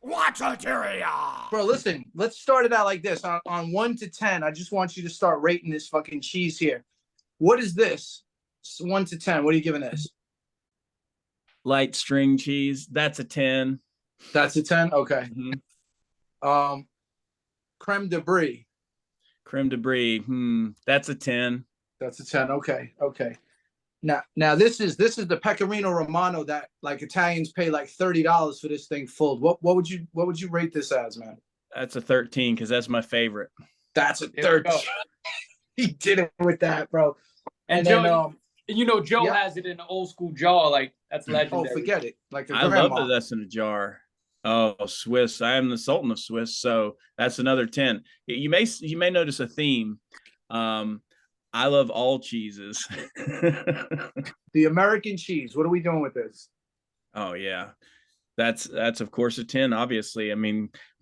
Waxateria. Bro, listen, let's start it out like this. On 1 to 10, I just want you to start rating this fucking cheese here. What is this? 1 to 10. What are you giving this? Light string cheese. That's a 10. That's a 10? Okay. Mm-hmm. Creme de brie. Creme de brie. That's a 10. That's a 10. Okay. Okay. Now this is the pecorino romano that like Italians pay like $30 for this thing full. What would you rate this as, man? That's a 13 because that's my favorite. That's a 13. He did it with that, bro. And Joe, Joe has it in an old school jar. Like, that's legendary. Oh, forget it. Like I love that that's in a jar. Oh, Swiss. I am the Sultan of Swiss, so that's another 10. You may notice a theme. I love all cheeses. The American cheese. What are we doing with this? Oh yeah. That's of course a 10, obviously.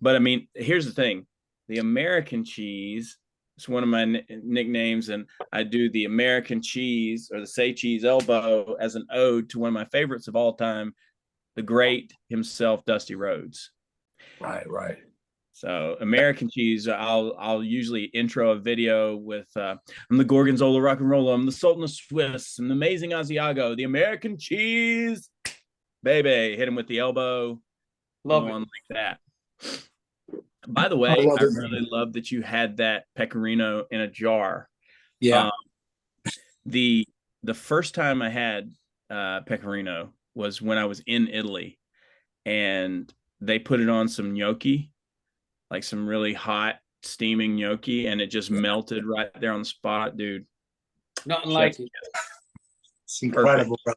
But here's the thing. The American cheese, it's one of my nicknames, and I do the American cheese or the say cheese elbow as an ode to one of my favorites of all time, the great himself, Dusty Rhodes. Right. So American cheese, I'll usually intro a video with I'm the Gorgonzola rock and roller, I'm the Sultan of Swiss, I'm the amazing Asiago, the American cheese, baby. Hit him with the elbow. Love it. Like that. By the way, I really love that you had that pecorino in a jar. Yeah. The first time I had pecorino was when I was in Italy, and they put it on some gnocchi, like some really hot steaming gnocchi, and it just melted right there on the spot, dude. Nothing like it. It's incredible, bro.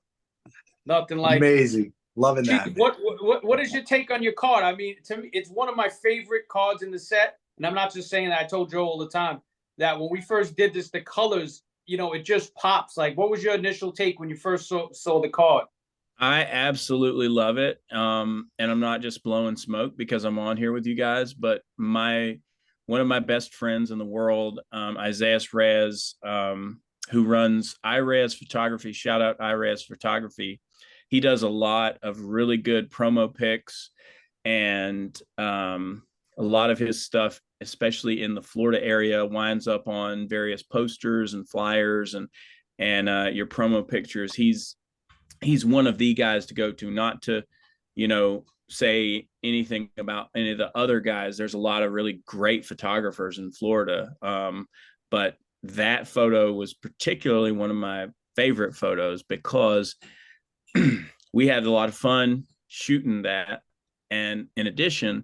Nothing like amazing. Loving that. What is your take on your card? I mean, to me, it's one of my favorite cards in the set. And I'm not just saying that. I told Joe all the time that when we first did this, the colors, it just pops. Like, what was your initial take when you first saw the card? I absolutely love it. And I'm not just blowing smoke because I'm on here with you guys, but one of my best friends in the world, Isaiah Reyes, who runs iRez Photography, shout out iRez Photography. He does a lot of really good promo pics, and a lot of his stuff, especially in the Florida area, winds up on various posters and flyers and your promo pictures. He's one of the guys to go to, not to, say anything about any of the other guys. There's a lot of really great photographers in Florida. But that photo was particularly one of my favorite photos because we had a lot of fun shooting that. And in addition,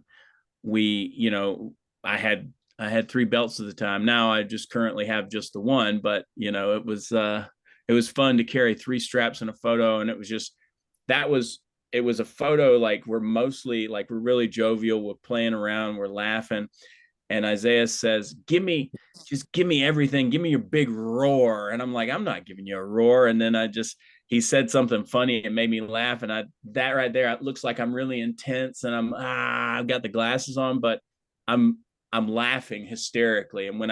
I had 3 belts at the time. Now I just currently have just the one, but it was fun to carry 3 straps in a photo. And it was a photo like we're really jovial, we're playing around, we're laughing. And Isaiah says, give me everything. Give me your big roar. And I'm like, I'm not giving you a roar. And then he said something funny and made me laugh. And that right there, it looks like I'm really intense and I've got the glasses on, but I'm laughing hysterically. And when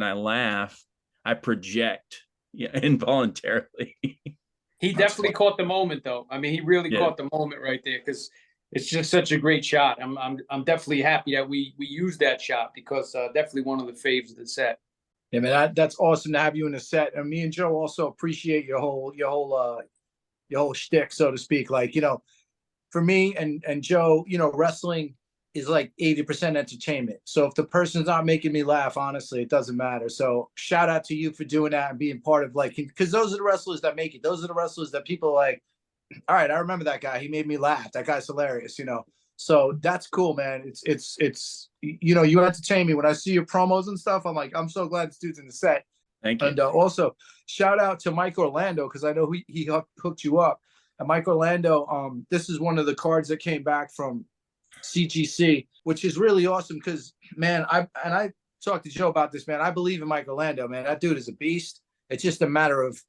I laugh, I project involuntarily. He definitely caught the moment, though. I mean, he really caught the moment right there because it's just such a great shot. I'm definitely happy that we used that shot because definitely one of the faves of the set. Yeah, man, that's awesome to have you in the set. And me and Joe also appreciate your whole shtick, so to speak. Like, for me and Joe, wrestling is like 80% entertainment. So if the person's not making me laugh, honestly, it doesn't matter. So shout out to you for doing that and being part of because those are the wrestlers that make it. Those are the wrestlers that people are like, all right, I remember that guy. He made me laugh. That guy's hilarious, So that's cool, man. It's you entertain me when I see your promos and stuff. I'm like, I'm so glad this dude's in the set. Thank you. And also shout out to Mike Orlando because I know he hooked you up. And Mike Orlando, this is one of the cards that came back from CGC, which is really awesome because, man, I talked to Joe about this, man. I believe in Mike Orlando, man. That dude is a beast. It's just a matter of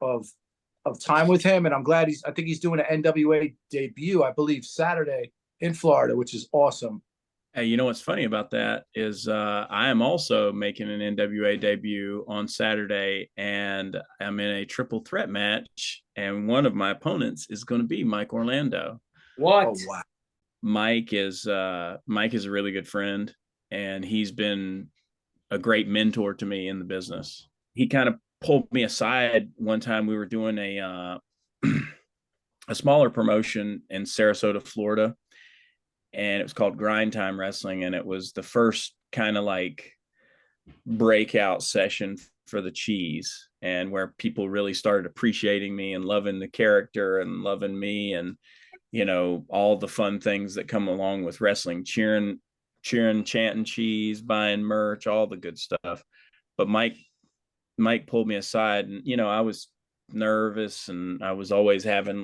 time with him, and I'm glad I think he's doing an NWA debut, I believe, Saturday in Florida, which is awesome. Hey, what's funny about that is I am also making an NWA debut on Saturday, and I'm in a triple threat match, and one of my opponents is going to be Mike Orlando. What? Oh, wow. Mike is a really good friend, and he's been a great mentor to me in the business. He kind of pulled me aside one time. We were doing a smaller promotion in Sarasota, Florida, and it was called Grind Time Wrestling, and it was the first kind of like breakout session for the cheese, and where people really started appreciating me and loving the character and loving me, and all the fun things that come along with wrestling, cheering, chanting cheese, buying merch, all the good stuff. But Mike pulled me aside, and I was nervous, and I was always entering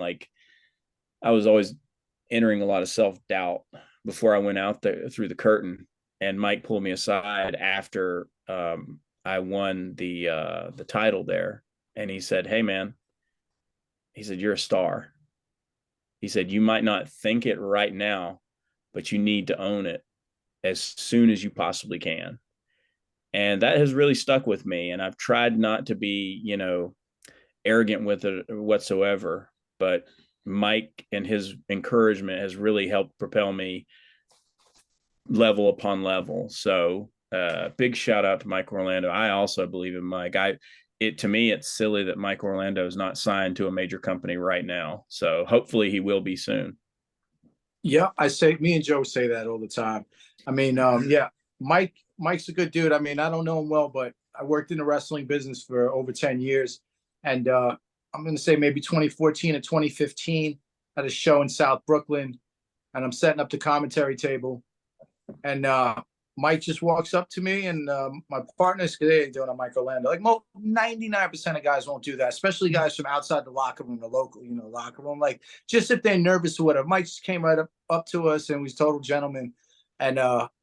a lot of self-doubt before I went out there through the curtain. And Mike pulled me aside after I won the title there, and he said, "Hey man," he said, "you're a star." He said, "You might not think it right now, but you need to own it as soon as you possibly can." And that has really stuck with me. And I've tried not to be, arrogant with it whatsoever. But Mike and his encouragement has really helped propel me level upon level. So big shout out to Mike Orlando. I also believe in Mike. To me, it's silly that Mike Orlando is not signed to a major company right now. So hopefully he will be soon. Yeah, me and Joe say that all the time. I mean, yeah, Mike's a good dude. I mean, I don't know him well, but I worked in the wrestling business for over 10 years. And I'm going to say maybe 2014 or 2015 at a show in South Brooklyn. And I'm setting up the commentary table. And Mike just walks up to me, and my partners, they ain't doing a Mike Orlando. Like 99% of guys won't do that, especially guys from outside the locker room, the local, locker room. Like, just if they're nervous or whatever. Mike just came right up to us and was total gentleman. And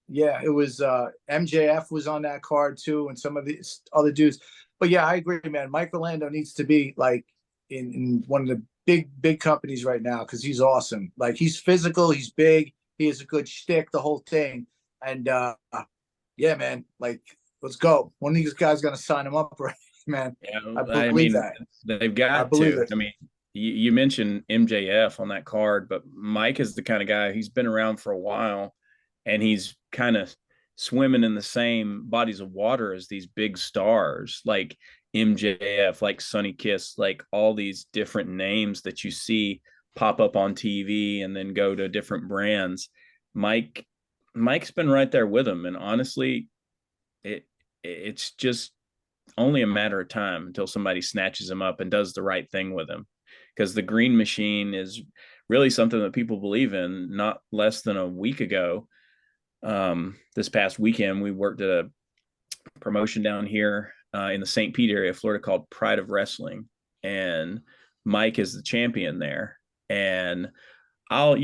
yeah, it was MJF was on that card too, and some of these other dudes. But yeah, I agree, man. Mike Orlando needs to be like in one of the big companies right now, because he's awesome. Like, he's physical, he's big, he has a good shtick, the whole thing. And yeah, man, like, let's go. One of these guys gonna sign him up, right, man? Yeah, I believe that. They've got to. I mean, you mentioned MJF on that card, but Mike is the kind of guy, he's been around for a while, and he's kind of swimming in the same bodies of water as these big stars like MJF, like Sonny Kiss, like all these different names that you see pop up on TV and then go to different brands. Mike's been right there with him, and honestly, it's just only a matter of time until somebody snatches him up and does the right thing with him, because the Green Machine is really something that people believe in. Not less than a week ago, this past weekend, we worked at a promotion down here in the St. Pete area of Florida called Pride of Wrestling, and Mike is the champion there. And I'll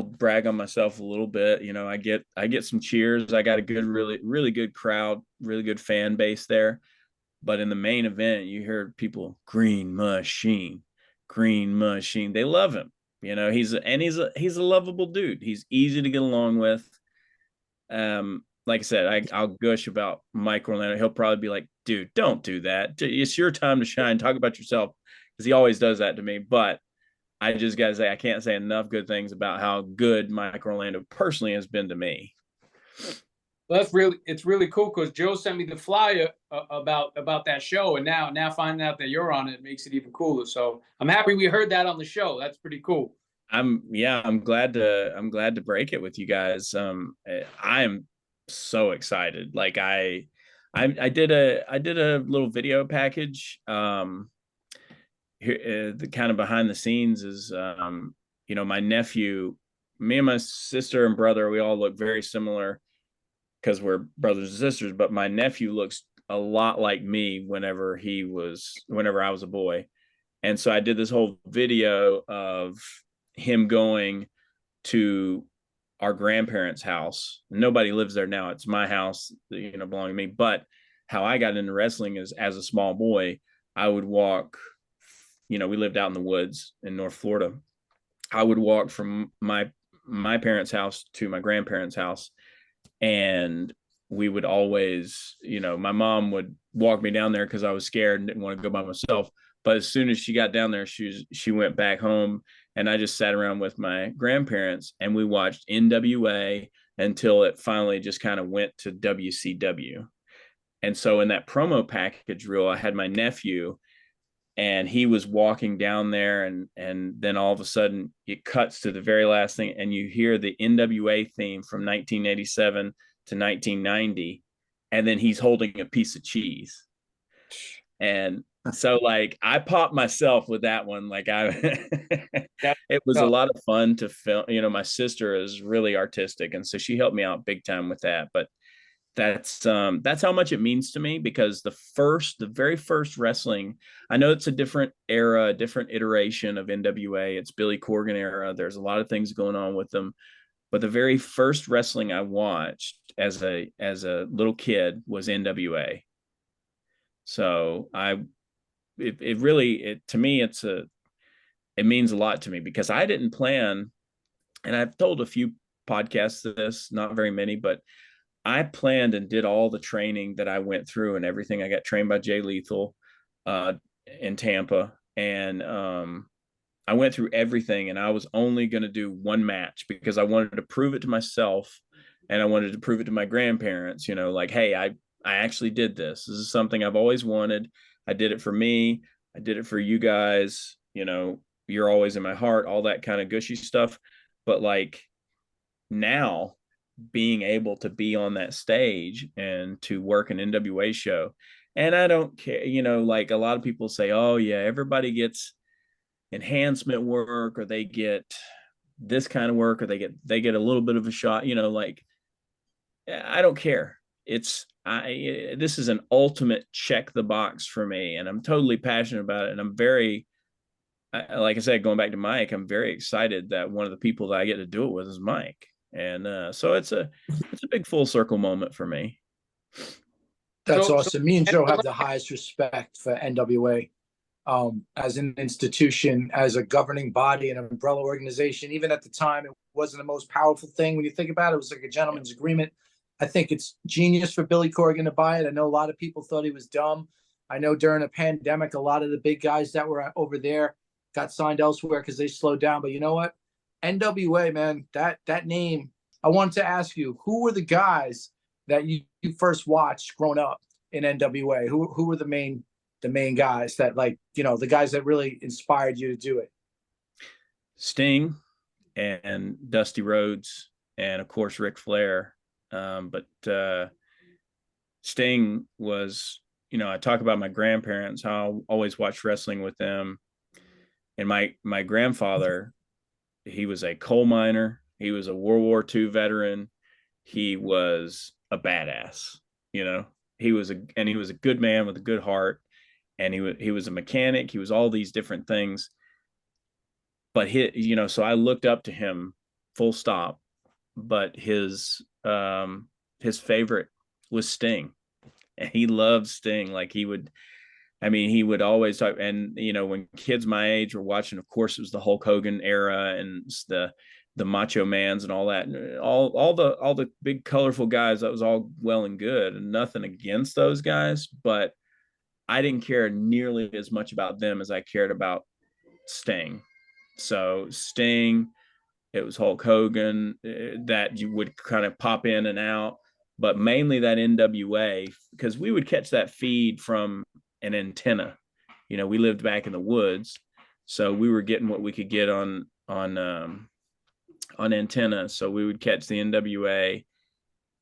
brag on myself a little bit. I get some cheers. I got a good, really good crowd, really good fan base there. But in the main event, you hear people, Green Machine, Green Machine. They love him. He's a lovable dude. He's easy to get along with. Like I said, I'll gush about Mike Orlando. He'll probably be like, "Dude, don't do that. It's your time to shine. Talk about yourself," because he always does that to me. But I just got to say, I can't say enough good things about how good Mike Orlando personally has been to me. Well, it's really cool, because Joe sent me the flyer about that show, and now finding out that you're on it makes it even cooler. So I'm happy we heard that on the show. That's pretty cool. I'm glad to break it with you guys. I am so excited. Like I did a little video package. Here, the kind of behind the scenes is, my nephew, me and my sister and brother, we all look very similar because we're brothers and sisters. But my nephew looks a lot like me whenever I was a boy. And so I did this whole video of him going to our grandparents' house. Nobody lives there now. It's my house, belonging to me. But how I got into wrestling is, as a small boy, I would walk, we lived out in the woods in North Florida. I would walk from my parents' house to my grandparents' house, and we would always, my mom would walk me down there because I was scared and didn't want to go by myself. But as soon as she got down there, she went back home And I just sat around with my grandparents and we watched NWA until it finally just kind of went to WCW. And so in that promo package reel, I had my nephew and he was walking down there, and then all of a sudden it cuts to the very last thing and you hear the NWA theme from 1987 to 1990, and then he's holding a piece of cheese. And so like I popped myself with that one. Like it was a lot of fun to film. You know, my sister is really artistic, and so she helped me out big time with that. But that's how much it means to me, because the very first wrestling, I know it's a different era, a different iteration of NWA. It's Billy Corgan era. There's a lot of things going on with them. But the very first wrestling I watched as a little kid was NWA. So it really, to me, it means a lot to me, because I didn't plan, and I've told a few podcasts this, not very many, but I planned and did all the training that I went through and everything. I got trained by Jay Lethal in Tampa, and I went through everything, and I was only going to do one match because I wanted to prove it to myself, and I wanted to prove it to my grandparents, you know, like, hey, I actually did this. This is something I've always wanted. I did it for me. I did it for you guys. You know, you're always in my heart, all that kind of gushy stuff. But like now, being able to be on that stage and to work an NWA show, and I don't care, you know, like a lot of people say, oh yeah, everybody gets enhancement work, or they get this kind of work, or they get a little bit of a shot, you know, like I don't care. This is an ultimate check the box for me, and I'm totally passionate about it. And I'm very, like I said, going back to Mike, I'm very excited that one of the people that I get to do it with is Mike. And so it's a big full circle moment for me. That's awesome. Me and Joe have the highest respect for NWA as an institution, as a governing body, an umbrella organization. Even at the time, it wasn't the most powerful thing when you think about it. It was like a gentleman's agreement. I think it's genius for Billy Corgan to buy it. I know a lot of people thought he was dumb. I know during a pandemic, a lot of the big guys that were over there got signed elsewhere because they slowed down. But you know what? NWA, man, that name. I wanted to ask you, who were the guys that you first watched growing up in NWA? Who were the main guys that, like, you know, the guys that really inspired you to do it? Sting and Dusty Rhodes, and of course Ric Flair. But Sting was, you know, I talk about my grandparents, how I always watched wrestling with them. And my grandfather, he was a coal miner. He was a World War II veteran. He was a badass, you know. He was a good man with a good heart, and he was a mechanic. He was all these different things. But you know, so I looked up to him, full stop. But his favorite was Sting, and he loved Sting. Like he would always talk. And you know, when kids my age were watching, of course it was the Hulk Hogan era and the Macho Mans and all that, and all the big colorful guys. That was all well and good, and nothing against those guys, but I didn't care nearly as much about them as I cared about Sting. So Sting, it was Hulk Hogan that you would kind of pop in and out, but mainly that NWA, because we would catch that feed from an antenna. You know, we lived back in the woods, so we were getting what we could get on antenna. So we would catch the NWA,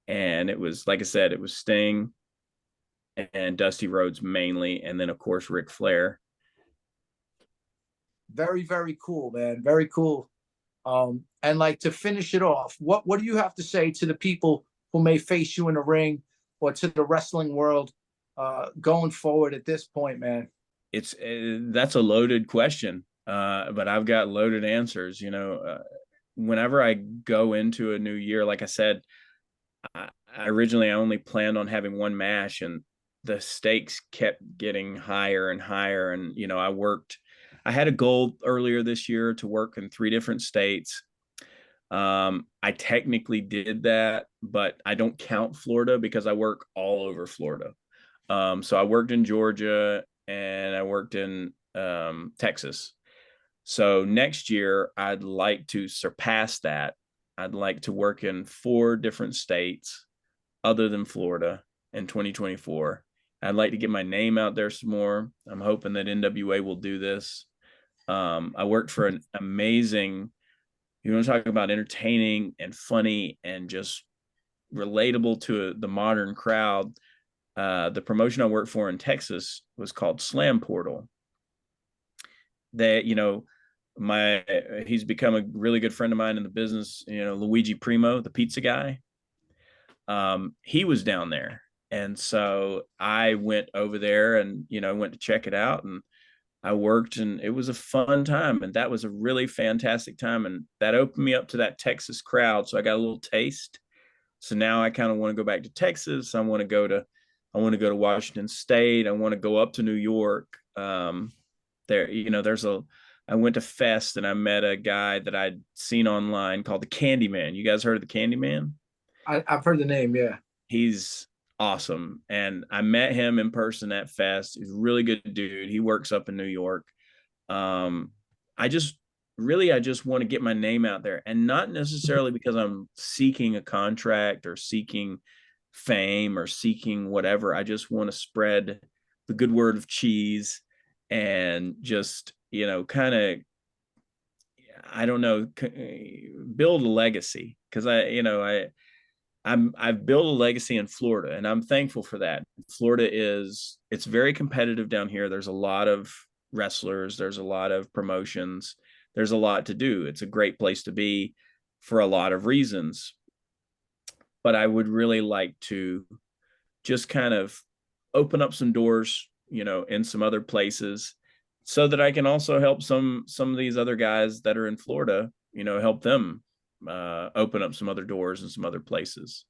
and it was, like I said, it was Sting and Dusty Rhodes mainly, and then of course Ric Flair. Very, very cool, man. Very cool. And like, to finish it off, what do you have to say to the people who may face you in the ring, or to the wrestling world going forward at this point, man? That's a loaded question, but I've got loaded answers. You know, whenever I go into a new year, like I said, I originally only planned on having one match, and the stakes kept getting higher and higher. And you know, I had a goal earlier this year to work in 3 different states. I technically did that, but I don't count Florida because I work all over Florida. So I worked in Georgia and I worked in Texas. So next year, I'd like to surpass that. I'd like to work in 4 different states other than Florida in 2024. I'd like to get my name out there some more. I'm hoping that NWA will do this. I worked for an amazing, you want to talk about entertaining and funny and just relatable to the modern crowd. The promotion I worked for in Texas was called Slam Portal. That, he's become a really good friend of mine in the business, Luigi Primo, the pizza guy. He was down there. And so I went over there and, went to check it out, and I worked, and it was a fun time. And that was a really fantastic time. And that opened me up to that Texas crowd. So I got a little taste. So now I kind of want to go back to Texas. I want to go to Washington State. I want to go up to New York. I went to Fest and I met a guy that I'd seen online called the Candyman. You guys heard of the Candyman? I've heard the name. Yeah. He's awesome. And I met him in person at Fest. He's a really good dude. He works up in New York. I just want to get my name out there, and not necessarily because I'm seeking a contract or seeking fame or seeking whatever. I just want to spread the good word of cheese and just, kind of, I don't know, build a legacy. Cause I've built a legacy in Florida, and I'm thankful for that. Florida it's very competitive down here. There's a lot of wrestlers. There's a lot of promotions. There's a lot to do. It's a great place to be for a lot of reasons. But I would really like to just kind of open up some doors, in some other places, so that I can also help some of these other guys that are in Florida, help them open up some other doors in some other places.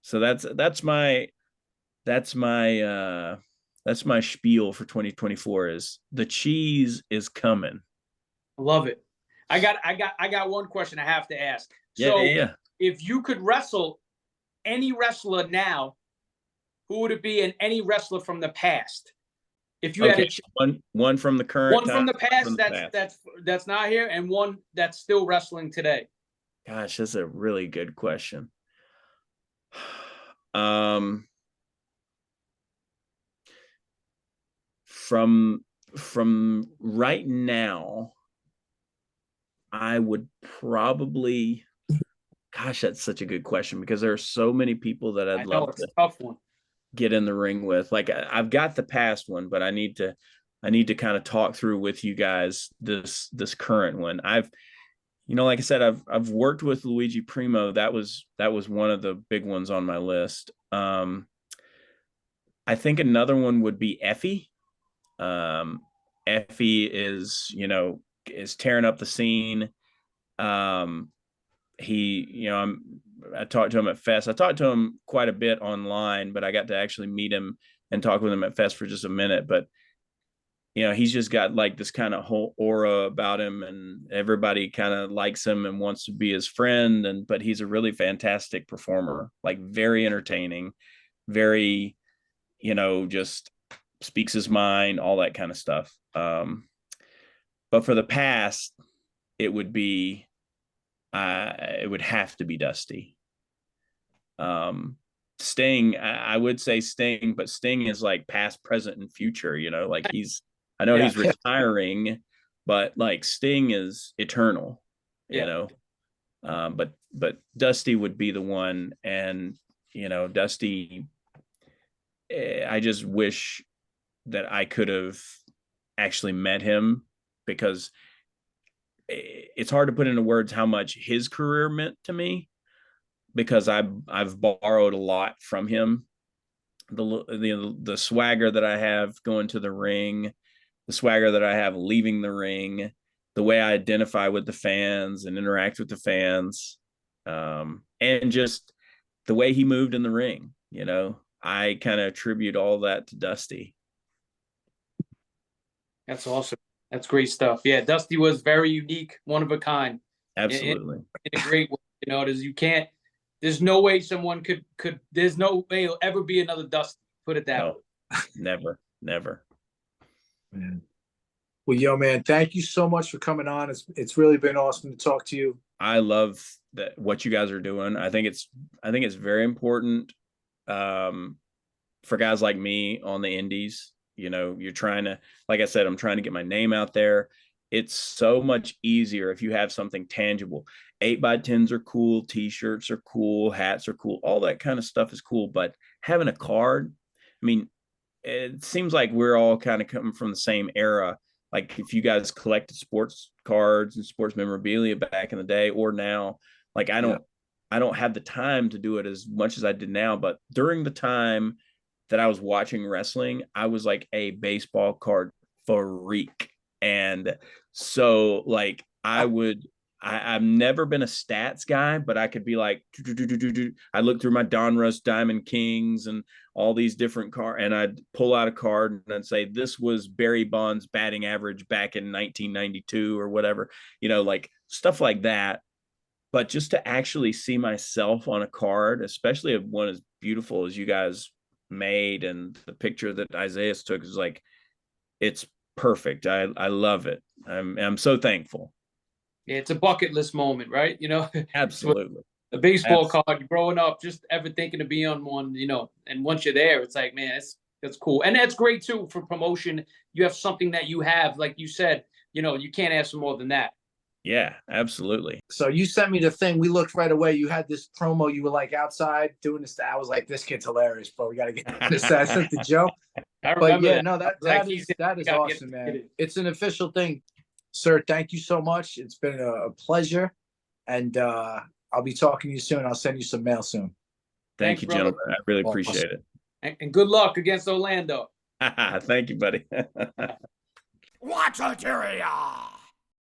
So that's my spiel for 2024 is the cheese is coming. Love it. I got one question I have to ask. Yeah. If you could wrestle any wrestler now, who would it be, and any wrestler from the past? If you had one from the current, one from the past that's not here, and one that's still wrestling today. Gosh, that's a really good question. From right now, I would probably, gosh, that's such a good question, because there are so many people that I'd love to tough one. Get in the ring with. Like, I've got the past one, but I need to kind of talk through with you guys this current one. Like I said, I've worked with Luigi Primo. That was one of the big ones on my list. I think another one would be Effie. Effie is tearing up the scene. I talked to him at Fest. I talked to him quite a bit online, but I got to actually meet him and talk with him at Fest for just a minute. But he's just got like this kind of whole aura about him, and everybody kind of likes him and wants to be his friend. But he's a really fantastic performer, like very entertaining, very, just speaks his mind, all that kind of stuff. But for the past, it would have to be Dusty. Sting, I would say Sting, but Sting is like past, present, and future. Like he's retiring, but like Sting is eternal. But Dusty would be the one, and Dusty, I just wish that I could have actually met him, because it's hard to put into words how much his career meant to me, because I've borrowed a lot from him. The swagger that I have going to the ring, the swagger that I have leaving the ring, the way I identify with the fans and interact with the fans, and just the way he moved in the ring. I kind of attribute all that to Dusty. That's awesome. That's great stuff. Yeah, Dusty was very unique, one of a kind. Absolutely. In a great way. There's no way someone could, there's no way it'll ever be another Dusty. Put it that way. Never. Man. Well, yo, man, thank you so much for coming on. It's really been awesome to talk to you. I love that what you guys are doing. I think it's very important for guys like me on the indies. You know, you're trying to, like I said, I'm trying to get my name out there. It's so much easier if you have something tangible. 8x10s are cool, t-shirts are cool, hats are cool, all that kind of stuff is cool. But having a card, I mean, it seems like we're all kind of coming from the same era. Like if you guys collected sports cards and sports memorabilia back in the day or now, like I don't have the time to do it as much as I did now. But during the time that I was watching wrestling, I was like a baseball card freak. And so like I've never been a stats guy, but I could be like, I look through my Donruss Diamond Kings and all these different cards, and I'd pull out a card and I'd say, this was Barry Bonds batting average back in 1992 or whatever, you know, like stuff like that. But just to actually see myself on a card, especially one as beautiful as you guys made, and the picture that Isaiah took is like, it's perfect. I love it. I'm so thankful. Yeah, it's a bucket list moment, right? You know, Absolutely. a baseball card, growing up, just ever thinking to be on one, you know, and once you're there, it's like, man, that's cool. And that's great too for promotion. You have something that you have, like you said, you know, you can't ask for more than that. Yeah, absolutely. So you sent me the thing. We looked right away. You had this promo. You were like outside doing this. I was like, this kid's hilarious, bro. We got to get this. I sent the Joe. But yeah, no, that is awesome, man. It's an official thing. Sir, thank you so much. It's been a pleasure. And I'll be talking to you soon. I'll send you some mail soon. Thank you, gentlemen. I really appreciate it. And good luck against Orlando. Thank you, buddy. Waxateria!